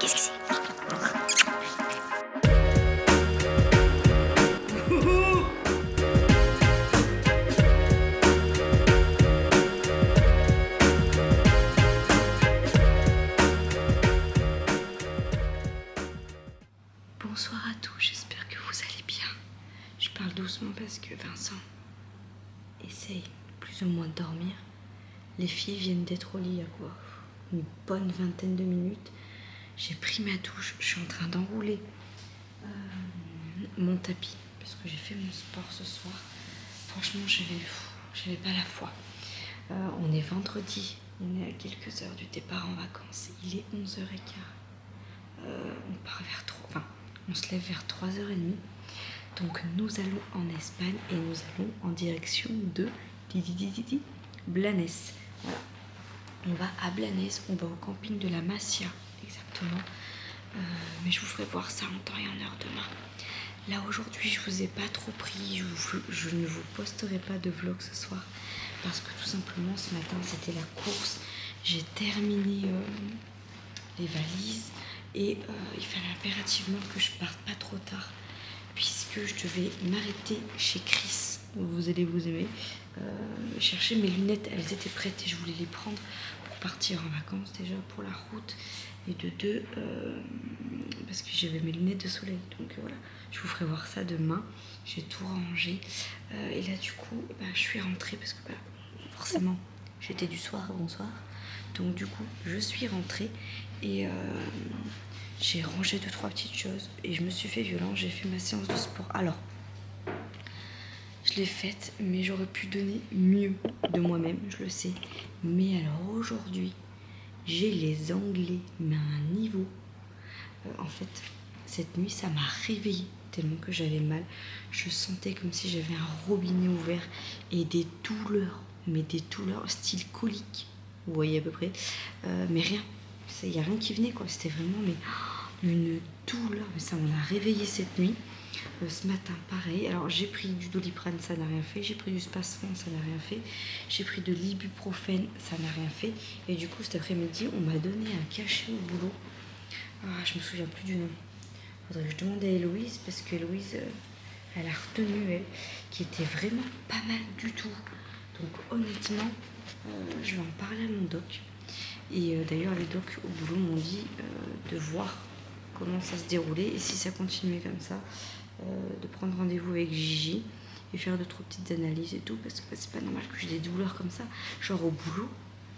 qu'est-ce que c'est? Bonsoir à tous, j'espère que vous allez bien. Je parle doucement parce que Vincent essaye plus ou moins de dormir. Les filles viennent d'être au lit à quoi? Une bonne vingtaine de minutes. J'ai pris ma douche, je suis en train d'enrouler mon tapis parce que j'ai fait mon sport ce soir. Franchement, j'avais pas la foi. On est vendredi, on est à quelques heures du départ en vacances. Il est 11h15. On part vers 3, enfin, on se lève vers 3h30. Donc nous allons en Espagne et nous allons en direction de Blanes. Voilà. On va à Blanes, on va au camping de la Masia, exactement. Mais je vous ferai voir ça en temps et en heure demain. Là aujourd'hui, je vous ai pas trop pris, je ne vous posterai pas de vlog ce soir parce que tout simplement ce matin c'était la course. J'ai terminé les valises et il fallait impérativement que je parte pas trop tard puisque je devais m'arrêter chez Chris. Vous allez vous aimer. Chercher mes lunettes, elles étaient prêtes et je voulais les prendre pour partir en vacances déjà pour la route et de deux parce que j'avais mes lunettes de soleil. Donc voilà, je vous ferai voir ça demain. J'ai tout rangé et là du coup je suis rentrée parce que forcément j'étais du soir, bonsoir. Donc du coup je suis rentrée et j'ai rangé 2-3 petites choses et je me suis fait violence, j'ai fait ma séance de sport. Alors, je l'ai faite, mais j'aurais pu donner mieux de moi-même, je le sais. Mais alors aujourd'hui, j'ai les Anglais, mais à un niveau. En fait, cette nuit, ça m'a réveillée tellement que j'avais mal. Je sentais comme si j'avais un robinet ouvert et des douleurs, mais des douleurs style colique. Vous voyez à peu près, mais rien. Il n'y a rien qui venait quoi. C'était vraiment une douleur. Mais ça m'en a réveillée cette nuit. Ce matin, pareil. Alors, j'ai pris du Doliprane, ça n'a rien fait. J'ai pris du Spasfon, ça n'a rien fait. J'ai pris de l'ibuprofène, ça n'a rien fait. Et du coup, cet après-midi, on m'a donné un cachet au boulot. Je me souviens plus du nom. Faudrait que je demande à Héloïse, parce que Héloïse, elle a retenu, elle, qui était vraiment pas mal du tout. Donc, honnêtement, je vais en parler à mon doc. Et d'ailleurs, les docs au boulot m'ont dit de voir comment ça se déroulait et si ça continuait comme ça, de prendre rendez-vous avec Gigi et faire 2-3 petites analyses et tout, parce que c'est pas normal que j'ai des douleurs comme ça, genre au boulot.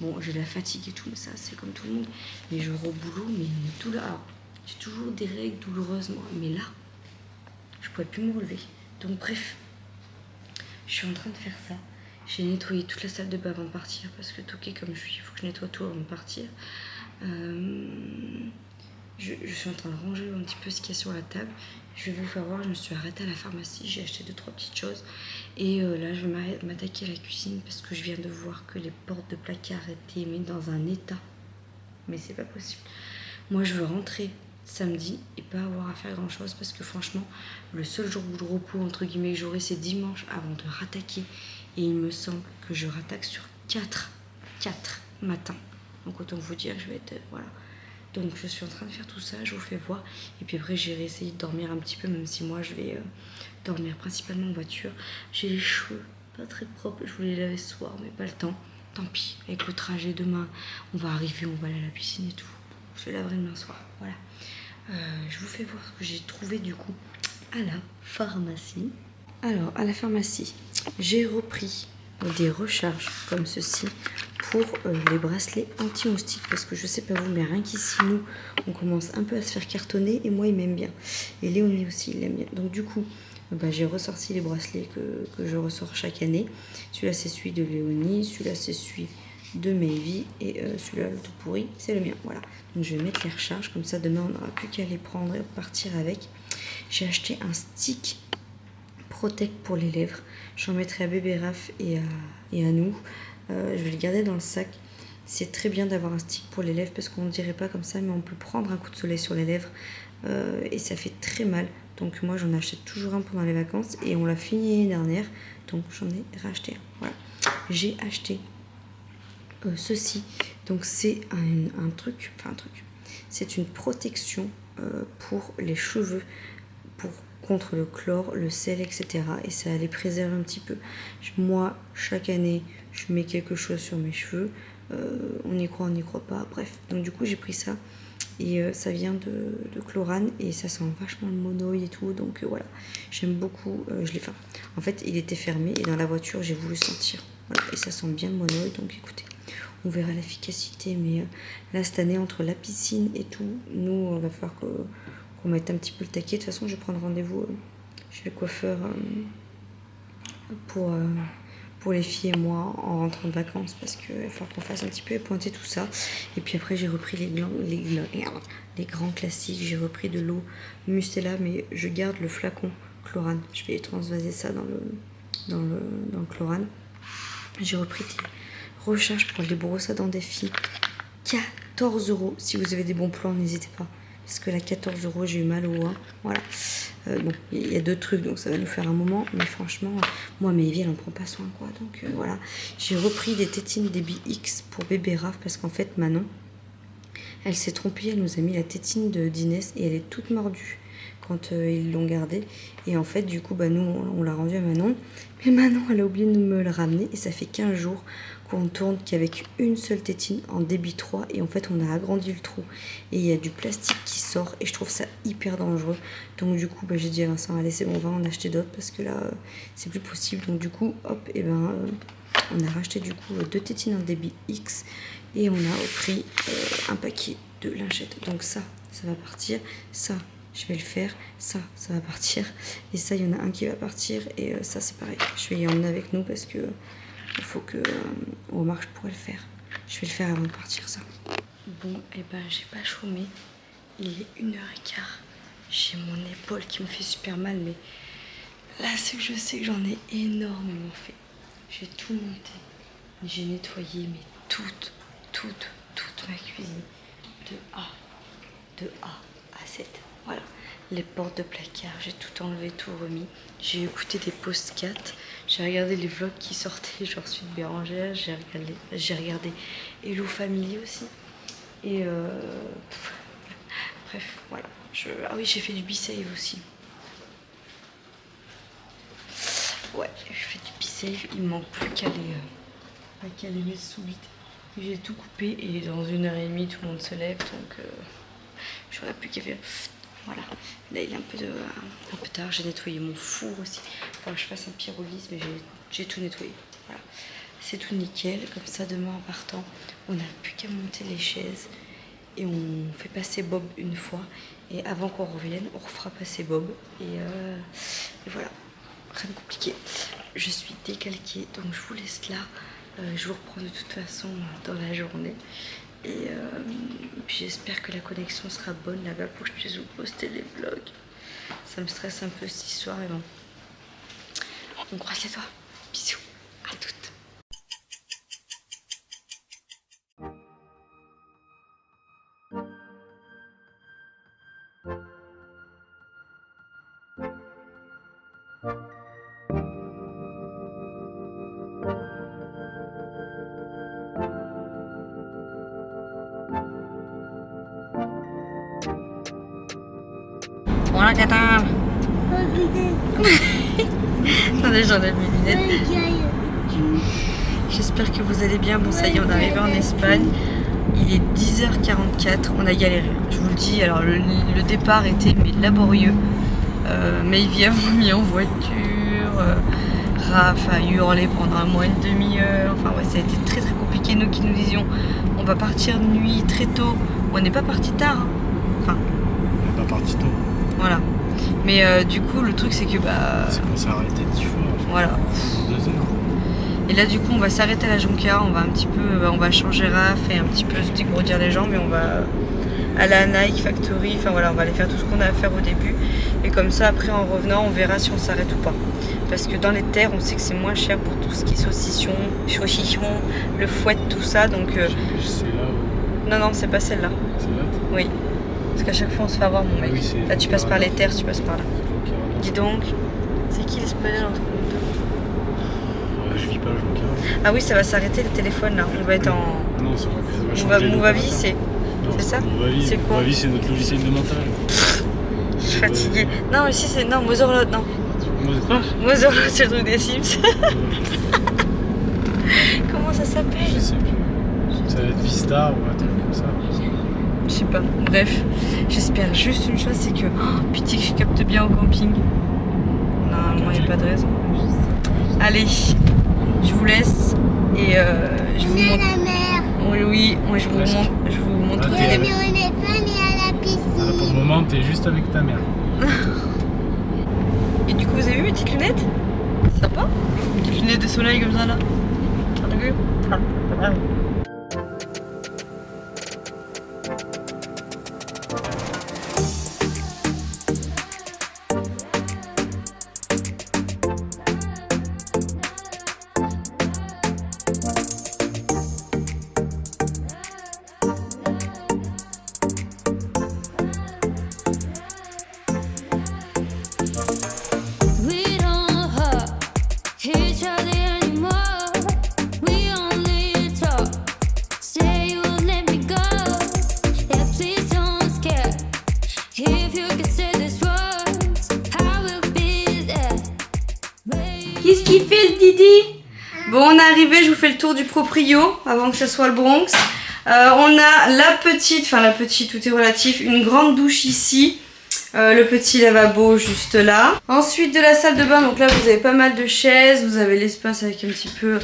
Bon, j'ai la fatigue et tout, mais ça c'est comme tout le monde, mais genre au boulot, mais une douleur. Alors, j'ai toujours des règles douloureuses moi, mais là, je pouvais plus me relever. Donc bref, je suis en train de faire ça. J'ai nettoyé toute la salle de bain avant de partir, parce que toqué comme je suis, il faut que je nettoie tout avant de partir. Je suis en train de ranger un petit peu ce qu'il y a sur la table. Je vais vous faire voir, je me suis arrêtée à la pharmacie, j'ai acheté 2-3 petites choses. Et là, je vais m'attaquer à la cuisine parce que je viens de voir que les portes de placard étaient mises dans un état. Mais c'est pas possible. Moi, je veux rentrer samedi et pas avoir à faire grand chose parce que franchement, le seul jour de repos, entre guillemets, que j'aurai, c'est dimanche avant de rattaquer. Et il me semble que je rattaque sur 4 matins. Donc autant vous dire, je vais être... voilà. Donc je suis en train de faire tout ça, je vous fais voir. Et puis après j'irai essayer de dormir un petit peu, même si moi je vais dormir principalement en voiture. J'ai les cheveux pas très propres, je voulais les laver ce soir, mais pas le temps. Tant pis, avec le trajet demain, on va arriver, on va aller à la piscine et tout. Je les laverai demain soir, voilà. Je vous fais voir ce que j'ai trouvé du coup à la pharmacie. Alors à la pharmacie, j'ai repris des recharges comme ceci pour les bracelets anti-moustiques parce que je sais pas vous mais rien qu'ici nous on commence un peu à se faire cartonner et moi il m'aime bien et Léonie aussi il aime bien, donc du coup j'ai ressorti les bracelets que je ressors chaque année. Celui-là c'est celui de Léonie, celui-là c'est celui de Mayvi et celui-là le tout pourri c'est le mien, voilà. Donc je vais mettre les recharges comme ça demain on n'aura plus qu'à les prendre et partir avec. J'ai acheté un stick Protect pour les lèvres. J'en mettrai à bébé Raph et à nous. Je vais le garder dans le sac. C'est très bien d'avoir un stick pour les lèvres parce qu'on ne dirait pas comme ça, mais on peut prendre un coup de soleil sur les lèvres et ça fait très mal. Donc moi j'en achète toujours un pendant les vacances et on l'a fini l'année dernière. Donc j'en ai racheté un. Voilà. J'ai acheté ceci. Donc c'est un truc, C'est une protection pour les cheveux, contre le chlore, le sel, etc. Et ça les préserve un petit peu. Moi, chaque année, je mets quelque chose sur mes cheveux. On y croit, on n'y croit pas. Bref, donc du coup, j'ai pris ça. Et ça vient de Chlorane et ça sent vachement le monoï et tout. Donc voilà, j'aime beaucoup. Je l'ai fait. En fait, il était fermé et dans la voiture, j'ai voulu sentir. Voilà, et ça sent bien le monoï. Donc écoutez, on verra l'efficacité. Mais là, cette année, entre la piscine et tout, nous, on va falloir qu'on mette un petit peu le taquet. De toute façon, je vais prendre rendez-vous chez le coiffeur pour les filles et moi en rentrant de vacances parce qu'il va falloir qu'on fasse un petit peu pointer tout ça. Et puis après, j'ai repris les grands classiques. J'ai repris de l'eau Mustela, mais je garde le flacon Chlorane. Je vais transvaser ça dans le Chlorane. J'ai repris des recharges pour les brosses à dents des filles. 14 €. Si vous avez des bons plans, n'hésitez pas. Parce que là, 14 €, j'ai eu mal au hein. Voilà. Bon, il y a 2 trucs, donc ça va nous faire un moment. Mais franchement, moi, Maëvie, elle en prend pas soin, quoi. Donc voilà. J'ai repris des tétines Baby X pour bébé Raph. Parce qu'en fait, Manon, elle s'est trompée. Elle nous a mis la tétine d'Inès et elle est toute mordue quand ils l'ont gardée. Et en fait, du coup, nous, on l'a rendue à Manon. Mais Manon, elle a oublié de me le ramener. Et ça fait 15 jours qu'on tourne qu'avec une seule tétine en débit 3 et en fait on a agrandi le trou et il y a du plastique qui sort et je trouve ça hyper dangereux. Donc du coup j'ai dit à Vincent allez c'est bon, on va en acheter d'autres parce que là c'est plus possible. Donc du coup hop et on a racheté du coup 2 tétines en débit X et on a pris un paquet de lingettes. Donc ça va partir, ça je vais le faire, ça va partir et ça il y en a un qui va partir et ça c'est pareil, je vais y emmener avec nous parce que il faut que au remarque je pourrais le faire. Je vais le faire avant de partir ça. Bon et j'ai pas chômé. Il est 1h15. J'ai mon épaule qui me fait super mal mais là c'est que je sais que j'en ai énormément fait. J'ai tout monté. J'ai nettoyé mais toute ma cuisine de A à Z. Voilà. Les portes de placard, j'ai tout enlevé, tout remis. J'ai écouté des post-4. J'ai regardé les vlogs qui sortaient, genre Suite Bérangère. J'ai regardé Hello Family aussi. Et bref, voilà. Ah oui, j'ai fait du B-Save aussi. Ouais, j'ai fait du B-Save. Il me manque plus qu'à les mettre sous vide. J'ai tout coupé et dans 1h30, tout le monde se lève. Donc, j'aurais plus qu'à faire... Voilà, là il est un peu tard, j'ai nettoyé mon four aussi. Il faut que je fasse un pyrolyse, mais j'ai tout nettoyé. Voilà, c'est tout nickel. Comme ça, demain en partant, on n'a plus qu'à monter les chaises et on fait passer Bob une fois. Et avant qu'on revienne, on refera passer Bob. Et voilà, rien de compliqué. Je suis décalquée, donc je vous laisse là. Je vous reprends de toute façon dans la journée. Et puis j'espère que la connexion sera bonne là-bas pour que je puisse vous poster les vlogs. Ça me stresse un peu cette histoire, mais bon. On croise les doigts. Bisous. À toutes. Voilà, Qatar. Attendez, j'enlève mes lunettes. J'espère que vous allez bien. Bon, ça y est, on est arrivé en Espagne. Il est 10h44. On a galéré. Je vous le dis. Alors, le départ était laborieux. Maëvie a vomi en voiture. Raph a hurlé pendant au moins une demi-heure. Enfin, ouais, ça a été très très compliqué. Nous qui nous disions, on va partir de nuit très tôt. On n'est pas parti tard. Hein. Enfin, on n'est pas parti tôt. Voilà. Mais du coup, le truc, c'est que c'est qu'on s'est arrêté 10 fois. Voilà. 2 heures. Et là, du coup, on va s'arrêter à la Jonca. On va un petit peu, on va changer Raph et un petit peu se dégourdir les jambes. Et on va à la Nike Factory. Enfin voilà, on va aller faire tout ce qu'on a à faire au début. Et comme ça, après, en revenant, on verra si on s'arrête ou pas. Parce que dans les terres, on sait que c'est moins cher pour tout ce qui est saucisson, le fouet, tout ça. Donc. C'est là. Non, c'est pas celle-là. C'est là. Oui. Parce qu'à chaque fois on se fait avoir mon mec. Oui, là tu passes par les terres, tu passes par là. Okay, dis donc, c'est qui l'espagnol entre nous deux? Je vis pas, je Ah oui, ça va s'arrêter le téléphone là. On va être en. Non, ça va changer. Move à vie, c'est. Non, C'est ça? Movavi. C'est quoi? Movavi, c'est notre logiciel de mental. Je suis fatiguée. Non, mais si c'est. Non, Motherlode, non. Quoi? Motherlode, c'est le truc des Sims. Comment ça s'appelle? Je sais plus. Ça va être Vista ou un truc comme ça. Je sais pas. Bref, j'espère juste une chose, c'est que. Oh, putain, que je capte bien au camping. Normalement, il n'y a pas de raison. Allez, je vous laisse et je vous montre. la mer. Oui, moi je vous montre. Ah, Mais on n'est pas mis à la piscine. Pour le moment, t'es juste avec ta mère. Et du coup, vous avez vu mes petites lunettes? C'est sympa. Mes petites lunettes de soleil comme ça là. T'as vu? We don't hurt each other anymore. We only talk. Say you won't let me go. Yeah, please don't scare. If you could say these words, I will be there. Qu'est-ce qu'il fait le Didi? Bon, on est arrivé, je vous fais le tour du proprio avant que ce soit le Bronx. On a la petite, tout est relatif, une grande douche ici. Le petit lavabo juste là. Ensuite de la salle de bain, donc là vous avez pas mal de chaises, vous avez l'espace avec un petit peu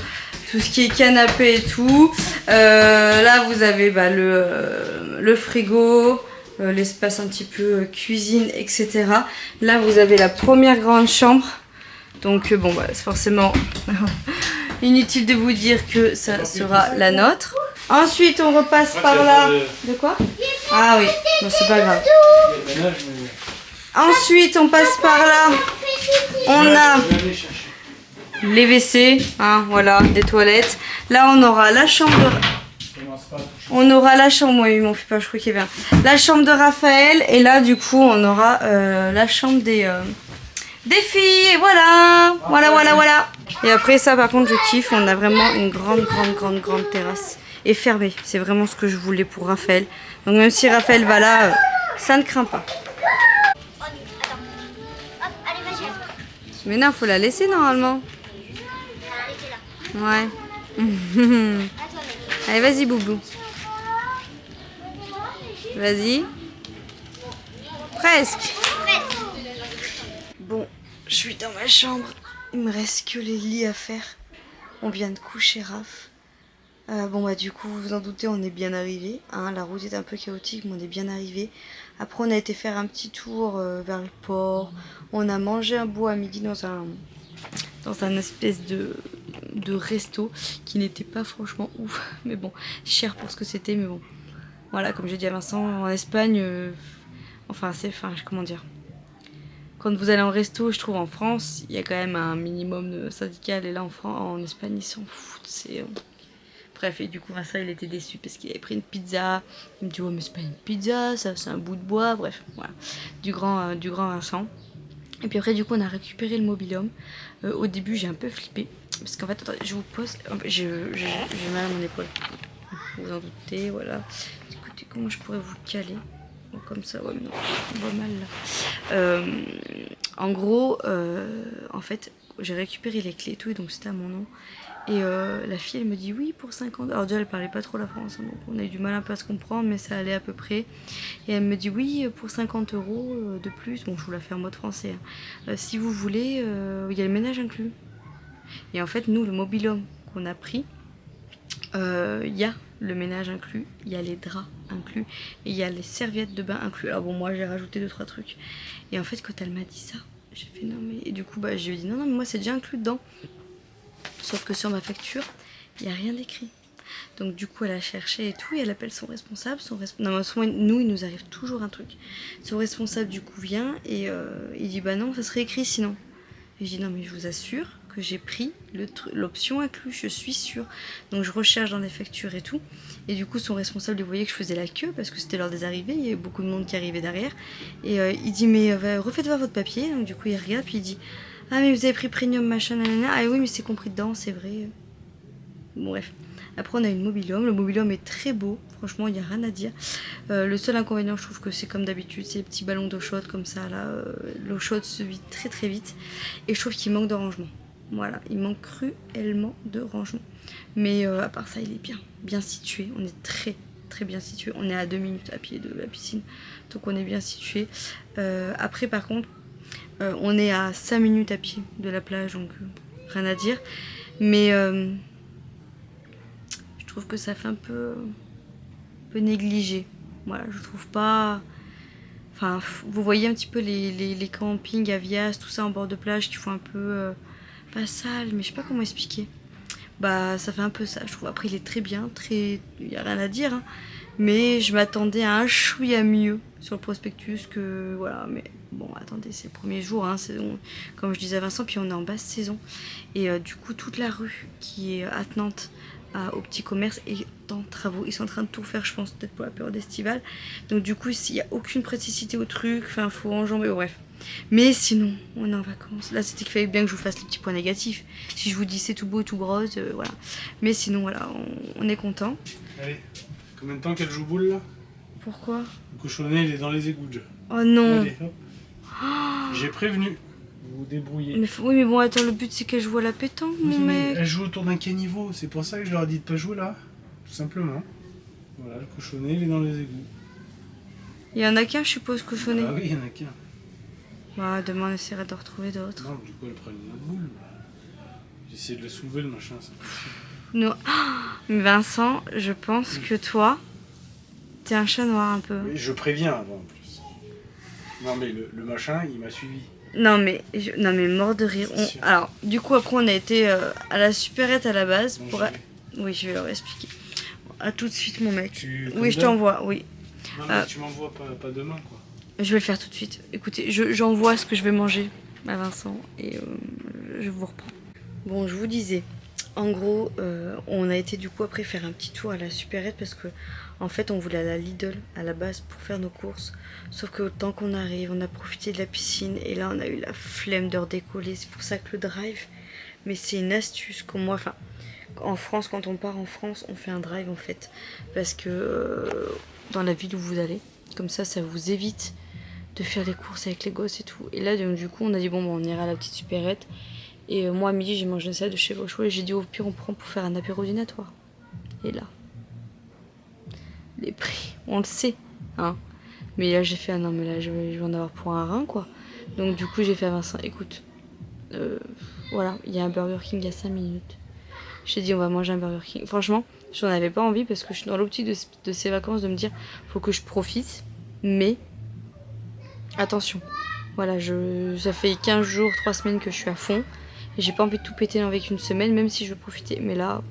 tout ce qui est canapé et tout. Là vous avez le frigo, l'espace un petit peu cuisine, etc. Là vous avez la première grande chambre. Donc bon bah c'est forcément inutile de vous dire que ça sera la nôtre. Ensuite on repasse par là. De quoi? Ah oui, bon, c'est pas grave. Ensuite on passe par là. On a les WC, hein, voilà, des toilettes. Là on aura la chambre de... On aura la chambre, oui, m'en fait pas, je crois qu'il y avait la chambre de Raphaël. Et là du coup on aura la chambre des filles. Et voilà. Et après ça par contre je kiffe, on a vraiment une grande terrasse. Et fermée, c'est vraiment ce que je voulais pour Raphaël. Donc même si Raphaël va là, ça ne craint pas. Hop, allez, vas-y. Mais non, faut la laisser normalement. Ouais. Allez, vas-y, Boubou. Vas-y. Presque. Bon, je suis dans ma chambre. Il me reste que les lits à faire. On vient de coucher Raph. Bon bah du coup vous vous en doutez, on est bien arrivé, hein, la route est un peu chaotique mais on est bien arrivé. Après on a été faire un petit tour vers le port, on a mangé un bout à midi dans un espèce de resto qui n'était pas franchement ouf, mais bon, cher pour ce que c'était, mais bon. Voilà, comme j'ai dit à Vincent, en Espagne, comment dire, quand vous allez en resto, je trouve en France, il y a quand même un minimum de syndical et là en Espagne ils s'en foutent, c'est... Bref, et du coup Vincent il était déçu parce qu'il avait pris une pizza. Il me dit ouais mais c'est pas une pizza, ça c'est un bout de bois, bref, voilà. Du grand Vincent. Et puis après du coup on a récupéré le mobil-home. Au début j'ai un peu flippé. Parce qu'en fait, attendez, je vous pose. J'ai mal à mon épaule. Vous vous en doutez, voilà. Écoutez, comment je pourrais vous caler? Bon, comme ça, ouais mais non, on voit mal là. En gros, en fait, j'ai récupéré les clés et tout, et donc c'était à mon nom. Et la fille elle me dit oui pour 50. Alors déjà elle parlait pas trop la France, hein, donc on a eu du mal un peu à se comprendre, mais ça allait à peu près. Et elle me dit oui pour 50 € de plus. Bon je vous la fais en mode français, hein. Si vous voulez, il y a le ménage inclus. Et en fait nous le mobil-home qu'on a pris, il y a le ménage inclus, il y a les draps inclus et il y a les serviettes de bain inclus. Alors bon moi j'ai rajouté 2-3 trucs. Et en fait quand elle m'a dit ça, j'ai fait non mais... Et du coup bah je lui ai dit non mais moi c'est déjà inclus dedans. Sauf que sur ma facture, il n'y a rien d'écrit. Donc du coup, elle a cherché et tout, et elle appelle son responsable. Non, nous, il nous arrive toujours un truc. Son responsable, du coup, vient et il dit, bah non, ça serait écrit sinon. Et je dis, non, mais je vous assure que j'ai pris l'option inclus, je suis sûre. Donc je recherche dans les factures et tout. Et du coup, son responsable, il voyait que je faisais la queue, parce que c'était l'heure des arrivées, il y avait beaucoup de monde qui arrivait derrière. Et il dit, mais refaites voir votre papier. Donc du coup, il regarde, puis il dit... Ah mais vous avez pris premium machin nanana. Ah oui mais c'est compris dedans, c'est vrai. Bon, bref. Après, on a une mobil-home. Le mobil-home est très beau. Franchement, il n'y a rien à dire. Le seul inconvénient, je trouve que c'est comme d'habitude, c'est les petits ballons d'eau chaude comme ça. Là, l'eau chaude se vide très très vite. Et je trouve qu'il manque de rangement. Voilà, il manque cruellement de rangement. Mais à part ça, il est bien situé. On est très très bien situé. On est à 2 minutes à pied de la piscine. Donc on est bien situé. Après, par contre, on est à 5 minutes à pied de la plage. Donc rien à dire. Mais je trouve que ça fait un peu négligé. Voilà, je trouve pas... Enfin, vous voyez un petit peu les campings à Vias, tout ça en bord de plage qui font un peu... pas sale, mais je sais pas comment expliquer. Bah, ça fait un peu ça, je trouve. Après, il est très bien, il y a rien à dire. Hein. Mais je m'attendais à un chouïa mieux sur le prospectus que... Voilà, mais bon, attendez, c'est le premier jour, hein, comme je disais à Vincent, puis on est en basse saison. Et du coup, toute la rue qui est attenante au petit commerce est en travaux. Ils sont en train de tout faire, je pense, peut-être pour la période estivale. Donc du coup, s'il n'y a aucune praticité au truc, enfin, faut enjamber, bref. Mais sinon, on est en vacances. Là, c'était qu'il fallait bien que je vous fasse les petits points négatifs. Si je vous dis c'est tout beau, tout rose, voilà. Mais sinon, voilà, on est content. Allez, combien de temps qu'elle joue boule là? Pourquoi? Le cochonnet, il est dans les égouts. Oh non. Allez, hop. J'ai prévenu. Vous vous débrouillez. Mais oui, mais bon, attends, le but c'est qu'elle joue à la pétanque, mon mec. Elle joue autour d'un caniveau. C'est pour ça que je leur ai dit de pas jouer là. Tout simplement. Voilà, le cochonnet, il est dans les égouts. Il y en a qu'un, je suppose, cochonnet. Ah oui, il y en a qu'un. Bah, demain on essaiera de retrouver d'autres. Non, du coup elle prend une autre boule. J'ai essayé de le soulever le machin, c'est possible. Non. Mais Vincent, je pense que toi, t'es un chat noir un peu. Oui, je préviens avant en plus. Non mais le machin, il m'a suivi. Non mais mort de rire. Alors, du coup après on a été à la supérette à la base. Bon, pour... Oui, je vais leur expliquer. Bon, à tout de suite mon mec. Oui, je t'envoie. t'envoie, oui. Non mais tu m'envoies pas demain quoi. Je vais le faire tout de suite. Écoutez, j'envoie ce que je vais manger à Vincent et je vous reprends. Bon, je vous disais, en gros, on a été du coup après faire un petit tour à la supérette parce que en fait on voulait aller à la Lidl à la base pour faire nos courses. Sauf que tant qu'on arrive, on a profité de la piscine et là on a eu la flemme de redécoller. C'est pour ça que le drive, mais c'est une astuce que moi, enfin, en France, quand on part en France, on fait un drive en fait. Parce que dans la ville où vous allez, comme ça vous évite de faire les courses avec les gosses et tout. Et là, donc, du coup, on a dit bon, on ira à la petite supérette. Et moi, à midi, j'ai mangé une salade de chez Vauchois et j'ai dit au pire, on prend pour faire un apéro dînatoire. Et là, les prix, on le sait, hein. Mais là, j'ai fait, ah non, mais là, je vais en avoir pour un rein, quoi. Donc, du coup, j'ai fait à Vincent, écoute, voilà, il y a un Burger King à 5 minutes. J'ai dit, on va manger un Burger King. Franchement, j'en avais pas envie parce que je suis dans l'optique de ces vacances de me dire, faut que je profite, mais attention. Voilà, ça fait 15 jours, 3 semaines que je suis à fond. Et j'ai pas envie de tout péter avec une semaine, même si je veux profiter. Mais là,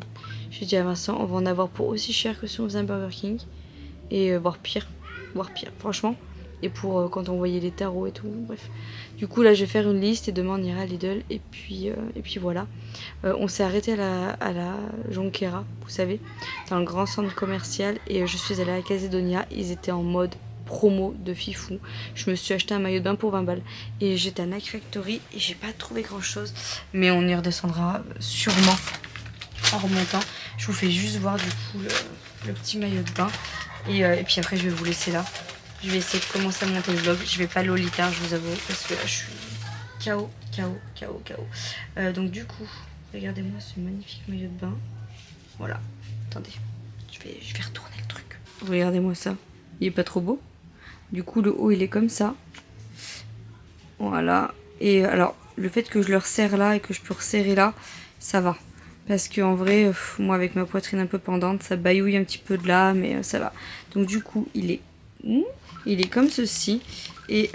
j'ai dit à Vincent, on va en avoir pour aussi cher que si on faisait un Burger King. Et voire pire, franchement. Et pour quand on voyait les tarots et tout, bref. Du coup, là, je vais faire une liste et demain, on ira à Lidl. Et puis voilà. On s'est arrêté à la Jonquera, vous savez, dans le grand centre commercial. Et je suis allée à la Casedonia. Ils étaient en mode promo de fifou. Je me suis acheté un maillot de bain pour 20 balles. Et j'étais à Nike Factory et j'ai pas trouvé grand chose. Mais on y redescendra sûrement en remontant. Je vous fais juste voir du coup le petit maillot de bain. Et puis après, je vais vous laisser là. Je vais essayer de commencer à monter le vlog. Je vais pas aller au lit tard, je vous avoue, parce que là, je suis KO. Donc du coup, regardez-moi ce magnifique maillot de bain. Voilà. Attendez, je vais retourner le truc. Regardez-moi ça. Il est pas trop beau? Du coup, le haut, il est comme ça. Voilà. Et alors, le fait que je le resserre là et que je peux resserrer là, ça va. Parce qu'en vrai, moi, avec ma poitrine un peu pendante, ça baillouille un petit peu de là, mais ça va. Donc du coup, il est comme ceci. Et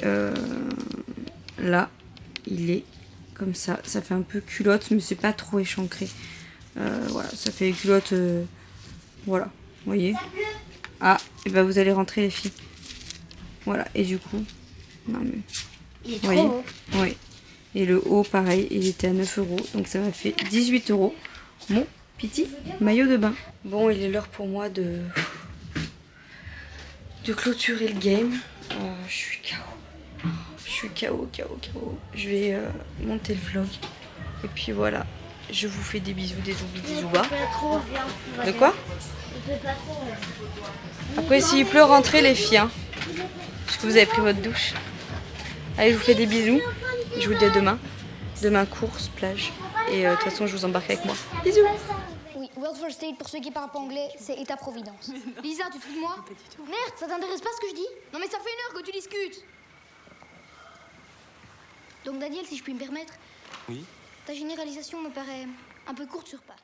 là, il est comme ça. Ça fait un peu culotte, mais c'est pas trop échancré. Voilà, ça fait culotte... voilà, vous voyez. Ah, et ben vous allez rentrer les filles. Voilà, et du coup... Non mais... Il est trop beau. Oui. Et le haut, pareil, il était à 9 €. Donc ça m'a fait 18 €. Mon petit maillot de bain. Bon, il est l'heure pour moi de clôturer le game. Je suis KO. Je suis KO. Je vais monter le vlog. Et puis voilà. Je vous fais des bisous, des bisous-bas. Pas trop, viens. De quoi? Je peux pas trop. Après, s'il pleut, rentrez les filles. Hein. Parce que vous avez pris votre douche. Allez, je vous fais des bisous. Je vous dis à demain. Demain, course, plage. Et de toute façon, je vous embarque avec moi. Bisous. Oui, World First Aid, pour ceux qui parlent pas anglais, c'est État-providence. Lisa, tu te fous de moi? Merde, ça t'intéresse pas ce que je dis? Non mais ça fait 1 heure que tu discutes. Donc Daniel, si je puis me permettre, Oui. ta généralisation me paraît un peu courte sur pattes.